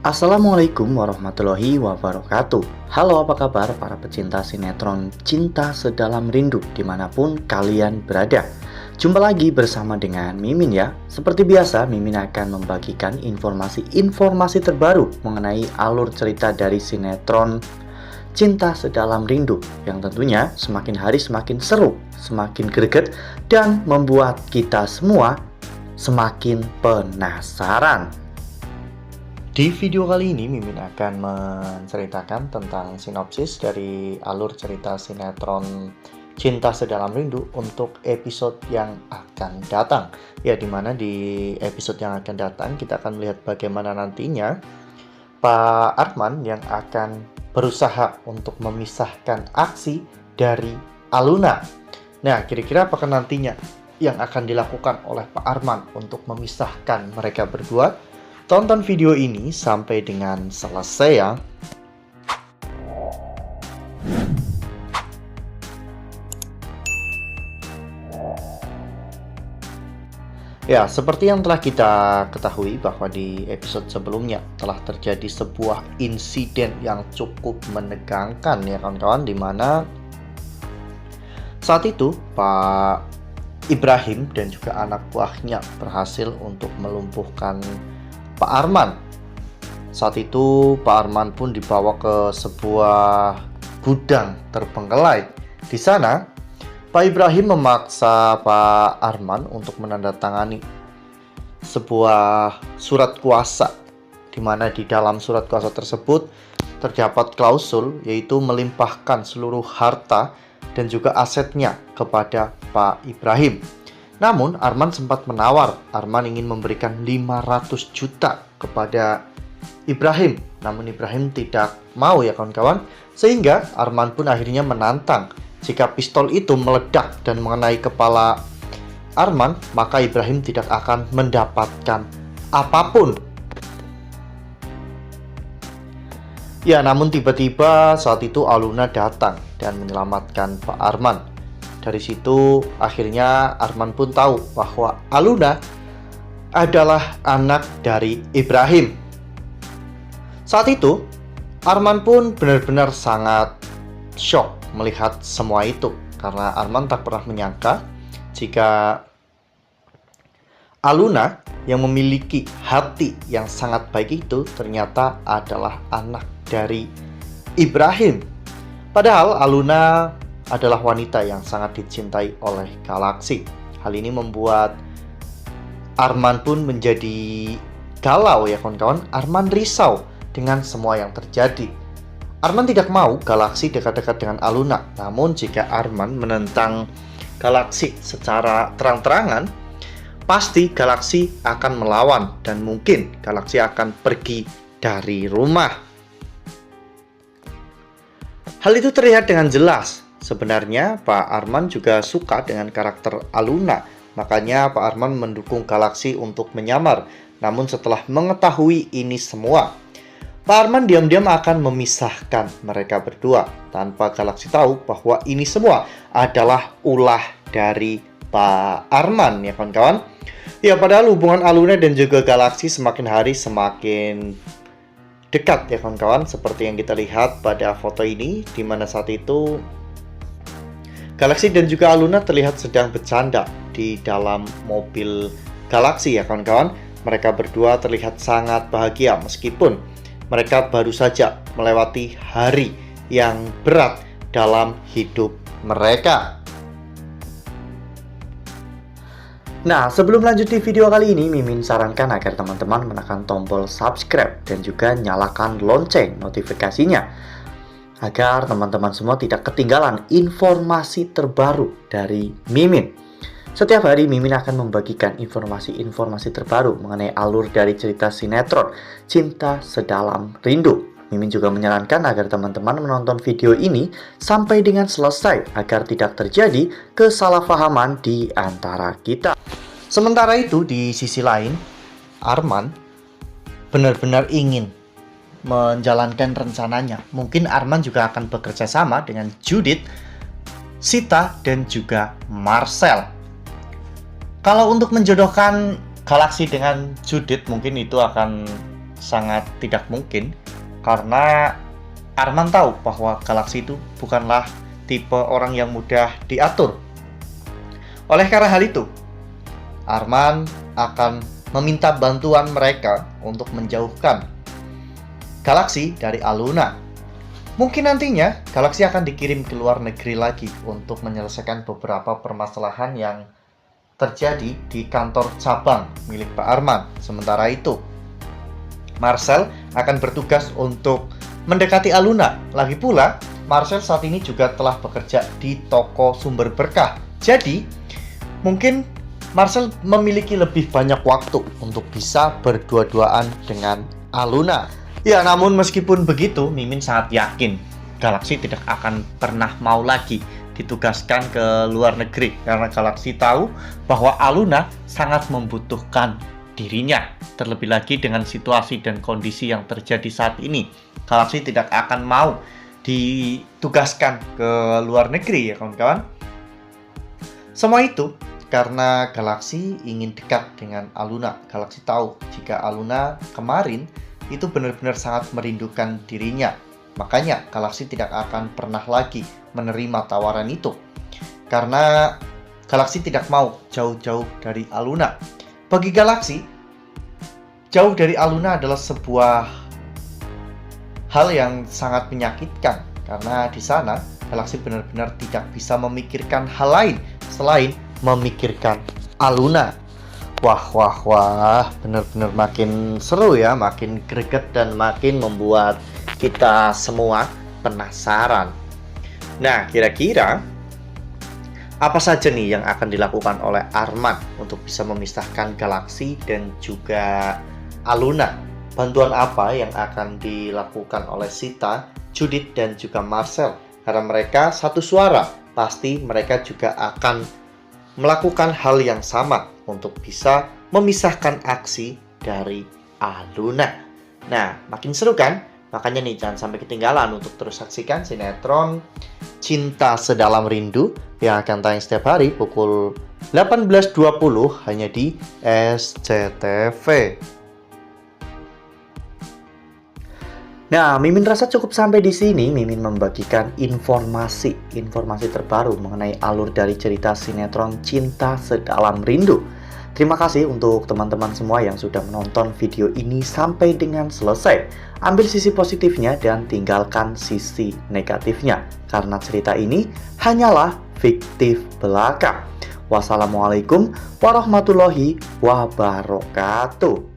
Assalamualaikum warahmatullahi wabarakatuh. Halo, apa kabar para pecinta sinetron Cinta Sedalam Rindu dimanapun kalian berada. Jumpa lagi bersama dengan Mimin ya. Seperti biasa, Mimin akan membagikan informasi terbaru mengenai alur cerita dari sinetron Cinta Sedalam Rindu yang tentunya semakin hari semakin seru, semakin greget, dan membuat kita semua semakin penasaran. Di video kali ini, Mimin akan menceritakan tentang sinopsis dari alur cerita sinetron Cinta Sedalam Rindu untuk episode yang akan datang. Ya, dimana di episode yang akan datang kita akan melihat bagaimana nantinya Pak Arman yang akan berusaha untuk memisahkan aksi dari Aluna. Nah, kira-kira apakah nantinya yang akan dilakukan oleh Pak Arman untuk memisahkan mereka berdua? Tonton video ini sampai dengan selesai ya. Ya, seperti yang telah kita ketahui bahwa di episode sebelumnya telah terjadi sebuah insiden yang cukup menegangkan ya kawan-kawan, di mana saat itu Pak Ibrahim dan juga anak buahnya berhasil untuk melumpuhkan Pak Arman. Saat itu Pak Arman pun dibawa ke sebuah gudang terbengkelai. Di sana Pak Ibrahim memaksa Pak Arman untuk menandatangani sebuah surat kuasa, di mana di dalam surat kuasa tersebut terdapat klausul yaitu melimpahkan seluruh harta dan juga asetnya kepada Pak Ibrahim. Namun Arman sempat menawar. Arman ingin memberikan 500 juta kepada Ibrahim. Namun Ibrahim tidak mau ya kawan-kawan. Sehingga Arman pun akhirnya menantang, jika pistol itu meledak dan mengenai kepala Arman, maka Ibrahim tidak akan mendapatkan apapun. Ya, namun tiba-tiba saat itu Aluna datang dan menyelamatkan Pak Arman. Dari situ akhirnya Arman pun tahu bahwa Aluna adalah anak dari Ibrahim. Saat itu Arman pun benar-benar sangat shock melihat semua itu, karena Arman tak pernah menyangka jika Aluna yang memiliki hati yang sangat baik itu ternyata adalah anak dari Ibrahim. Padahal Aluna adalah wanita yang sangat dicintai oleh Galaksi. Hal ini membuat Arman pun menjadi galau ya kawan-kawan. Arman risau dengan semua yang terjadi. Arman tidak mau Galaksi dekat-dekat dengan Aluna. Namun jika Arman menentang Galaksi secara terang-terangan, pasti Galaksi akan melawan dan mungkin Galaksi akan pergi dari rumah. Hal itu terlihat dengan jelas. Sebenarnya Pak Arman juga suka dengan karakter Aluna, makanya Pak Arman mendukung Galaksi untuk menyamar. Namun setelah mengetahui ini semua, Pak Arman diam-diam akan memisahkan mereka berdua tanpa Galaksi tahu bahwa ini semua adalah ulah dari Pak Arman ya kawan-kawan. Ya, padahal hubungan Aluna dan juga Galaksi semakin hari semakin dekat ya kawan-kawan, seperti yang kita lihat pada foto ini, di mana saat itu Galaksi dan juga Aluna terlihat sedang bercanda di dalam mobil Galaksi ya kawan-kawan. Mereka berdua terlihat sangat bahagia meskipun mereka baru saja melewati hari yang berat dalam hidup mereka. Nah, sebelum lanjut di video kali ini, Mimin sarankan agar teman-teman menekan tombol subscribe dan juga nyalakan lonceng notifikasinya, agar teman-teman semua tidak ketinggalan informasi terbaru dari Mimin. Setiap hari Mimin akan membagikan informasi-informasi terbaru mengenai alur dari cerita sinetron Cinta Sedalam Rindu. Mimin juga menyarankan agar teman-teman menonton video ini sampai dengan selesai agar tidak terjadi kesalahpahaman di antara kita. Sementara itu di sisi lain, Arman benar-benar ingin menjalankan rencananya. Mungkin Arman juga akan bekerja sama dengan Judith, Sita, dan juga Marcel. Kalau untuk menjodohkan Galaksi dengan Judith, mungkin itu akan sangat tidak mungkin, karena Arman tahu bahwa Galaxy itu bukanlah tipe orang yang mudah diatur. Oleh karena hal itu, Arman akan meminta bantuan mereka untuk menjauhkan Galaxy dari Aluna. Mungkin nantinya Galaxy akan dikirim ke luar negeri lagi untuk menyelesaikan beberapa permasalahan yang terjadi di kantor cabang milik Pak Arman. Sementara itu, Marcel akan bertugas untuk mendekati Aluna. Lagi pula, Marcel saat ini juga telah bekerja di toko sumber berkah. Jadi, mungkin Marcel memiliki lebih banyak waktu untuk bisa berdua-duaan dengan Aluna. Ya, namun meskipun begitu, Mimin sangat yakin Galaxy tidak akan pernah mau lagi ditugaskan ke luar negeri, karena Galaxy tahu bahwa Aluna sangat membutuhkan dirinya. Terlebih lagi dengan situasi dan kondisi yang terjadi saat ini, Galaxy tidak akan mau ditugaskan ke luar negeri, ya kawan-kawan. Semua itu karena Galaxy ingin dekat dengan Aluna. Galaxy tahu jika Aluna kemarin itu benar-benar sangat merindukan dirinya. Makanya Galaxy tidak akan pernah lagi menerima tawaran itu, karena Galaxy tidak mau jauh-jauh dari Aluna. Bagi Galaxy, jauh dari Aluna adalah sebuah hal yang sangat menyakitkan, karena di sana Galaxy benar-benar tidak bisa memikirkan hal lain selain memikirkan Aluna. Wah, benar-benar makin seru ya, makin greget dan makin membuat kita semua penasaran. Nah, kira-kira apa saja nih yang akan dilakukan oleh Arman untuk bisa memisahkan Galaxy dan juga Aluna? Bantuan apa yang akan dilakukan oleh Sita, Judith, dan juga Marcel? Karena mereka satu suara, pasti mereka juga akan melakukan hal yang sama untuk bisa memisahkan aksi dari Aluna. Nah, makin seru kan? Makanya nih, jangan sampai ketinggalan untuk terus saksikan sinetron Cinta Sedalam Rindu yang akan tayang setiap hari pukul 18.20 hanya di SCTV. Nah, Mimin rasa cukup sampai di sini. Mimin membagikan informasi terbaru mengenai alur dari cerita sinetron Cinta Sedalam Rindu. Terima kasih untuk teman-teman semua yang sudah menonton video ini sampai dengan selesai. Ambil sisi positifnya dan tinggalkan sisi negatifnya, karena cerita ini hanyalah fiktif belaka. Wassalamualaikum warahmatullahi wabarakatuh.